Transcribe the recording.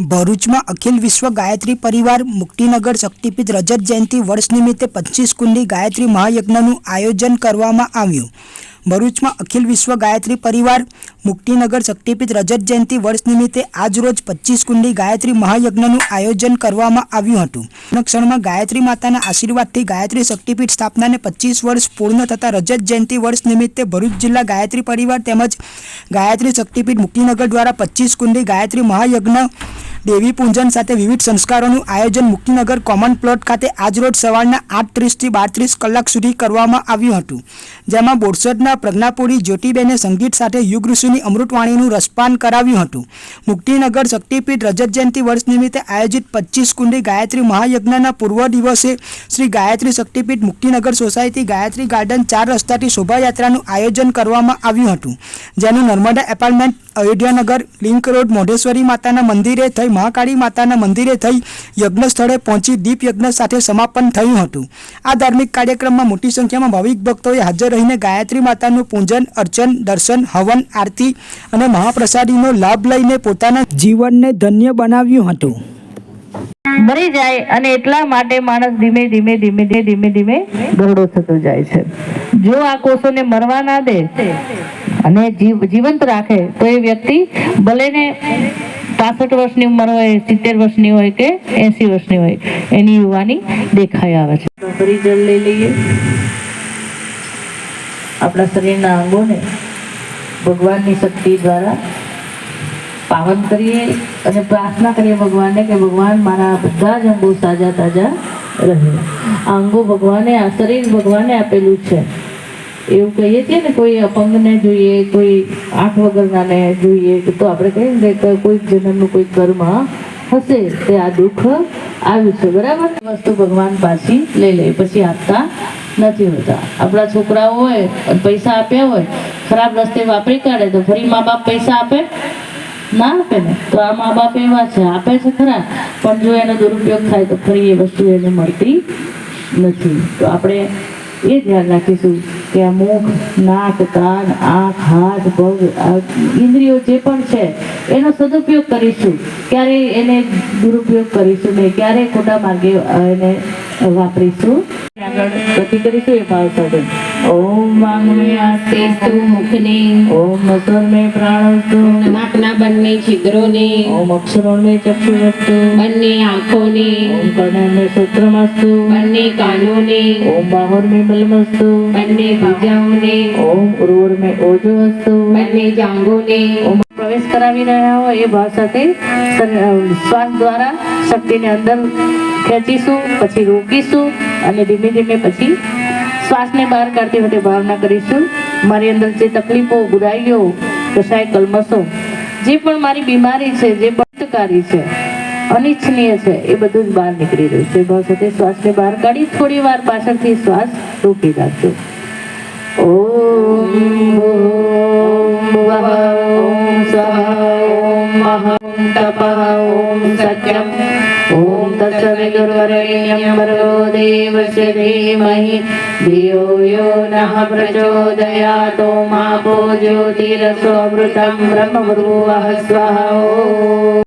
ભરૂચમાં અખિલ વિશ્વ ગાયત્રી પરિવાર મુક્તિનગર શક્તિપીઠ રજત જયંતિ વર્ષ નિમિત્તે 25 કુંડી ગાયત્રી મહાયજ્ઞનું આયોજન કરવામાં આવ્યું। ભરૂચમાં અખિલ વિશ્વ ગાયત્રી પરિવાર મુક્તિનગર શક્તિપીઠ રજત જયંતિ વર્ષ નિમિત્તે આજરોજ 25 કુંડી ગાયત્રી મહાયજ્ઞનું આયોજન કરવામાં આવ્યું હતું। ક્ષણમાં ગાયત્રી માતાના આશીર્વાદથી ગાયત્રી શક્તિપીઠ સ્થાપનાને 25 વર્ષ પૂર્ણ થતા રજત જયંતિ વર્ષ નિમિત્તે ભરૂચ જિલ્લા ગાયત્રી પરિવાર તેમજ ગાયત્રી શક્તિપીઠ મુક્તિનગર દ્વારા 25 કુંડી ગાયત્રી મહાયજ્ઞ देवी पूजन साथ विविध संस्कारों आयोजन मुक्तिनगर कॉमन प्लॉट खाते आज रोज सवाરના 8:30 થી 12:30 કલાક સુધી કરવામાં આવ્યું હતું। જેમાં બોરસદના પ્રજ્ઞાપુરી જ્યોતિબેને સંગીત સાથે યુગ ઋષિની અમૃતવાણીનું રસપાન કરાવ્યું હતું। મુક્તિનગર શક્તિપીઠ રજત જયંતિ વર્ષ નિમિત્તે આયોજિત 25 કુંડી ગાયત્રી મહાયજ્ઞના પૂર્વ દિવસે શ્રી ગાયત્રી શક્તિપીઠ મુક્તિનગર સોસાયટી ગાયત્રી ગાર્ડન 4 રસ્તાથી શોભાયાત્રાનું આયોજન કરવામાં આવ્યું હતું। જેનું Narmada apartment Ayodhyanagar link road Modheshwari माताना मंदिरे थई महाकाली माताना मंदिरे थई यज्ञ स्थळे पहुंची दीप यज्ञ साथे समापन थयुं हतुं। आ धार्मिक कार्यक्रम में मोटी संख्या में भाविक भक्तोए हाजर रहीने गायत्री मातानुं पूजन अर्चन दर्शन हवन आरती अने महाप्रसादीनो लाभ लईने पोताना जीवनने धन्य बनाव्युं हतुं। मरी जाए अने एटला माटे माणस धीमे धीमे धीमे धीमे धीमे गहड़ो थतो जाय छे। जो आ कोषोने मरवा ना दे અને જીવંત રાખે તો એ વ્યક્તિ ભલે ને 65 વર્ષની ઉંમર હોય 70 વર્ષની હોય કે 80 વર્ષની હોય એની યુવાની દેખાઈ આવે છે। ફરી જળ લઈ લઈએ, આપણા શરીરના અંગોને ભગવાનની શક્તિ દ્વારા પાવન કરીએ અને પ્રાર્થના કરીએ ભગવાનને કે ભગવાન મારા બધા જ અંગો સાજા તાજા રહે। આ અંગો ભગવાને આ શરીર ભગવાને આપેલું છે એવું કહીએ છીએ ને, કોઈ અપંગને જોઈએ કોઈ આંખ વગરનાને જોઈએ તો આપણે કહીએ કે કોઈ જન્મનું કોઈ કર્મ હશે તે આ દુઃખ આવ્યું છે, બરાબર। વસ્તુ ભગવાન પાછી લઈ લે પછી આપતા નથી હોતા। આપણા છોકરાઓ હોય પૈસા આપ્યા હોય ખરાબ રસ્તે વાપરી કાઢે તો ફરી મા બાપ પૈસા આપે ના આપે ને। તો આ મા બાપ એવા છે, આપે છે ખરા પણ જો એનો દુરુપયોગ થાય તો ફરી એ વસ્તુ એને મળતી નથી। તો આપણે એ ધ્યાન રાખીશું કે આ મુખ નાક કાન આંખ હાથ પગ ઇન્દ્રિયો જે પણ છે એનો સદુપયોગ કરીશું, ક્યારેય એને દુરુપયોગ કરીશું નહીં, ક્યારેય ખોટા માર્ગે એને વાપરીશું આગળ ગતિ કરીશું એ ભાવ સાથે। ઓમ વાંગમે આસ્તેસ્તુ મુખને ઓમ સ્વરમે પ્રાણસ્તુ નાકના બંને છિદ્રોને ઓમ અક્ષરોને ચક્ષુરસ્તુ બંને આંખોને ઓમ કર્ણમે સૂત્રમસ્તુ બંને કાનોને ओम बाहुर में बलमस्तु બંને ભુજાઓને ओम उर्वर में ओजो अस्तु બંને જાંઘોને ओम प्रवेश करावी रहा हो ये भाव साथे श्वास द्वारा शक्ति ने अंदर खेचीशु पछी रोकीशु અને ધીમે ધીમે પછી શ્વાસને બહાર કાઢતી વખતે ભાવના કરીશું મારી અંદર જે તકલીફો બુરાઈઓ કશાય કલમશો જે પણ મારી બીમારી છે જે બળતકારી છે અનિચ્છનીય છે એ બધું જ બહાર નીકળી રહ્યું છે। ભાવ સાથે શ્વાસને બહાર કાઢી થોડી વાર પાછળથી શ્વાસ રોકી રાખજો। ઓમ ભૂર્ભુવઃ ઓમ સ્વઃ ઓમ મહા તપઃ ઓમ સત્યમ ओम तत्सवितुर्वरेण्यं भर्गो देवस्य धीमहि धियो यो नः प्रचोदयात्। ओमापो ज्योतिरसो अमृतं ब्रह्मभूवः स्वः।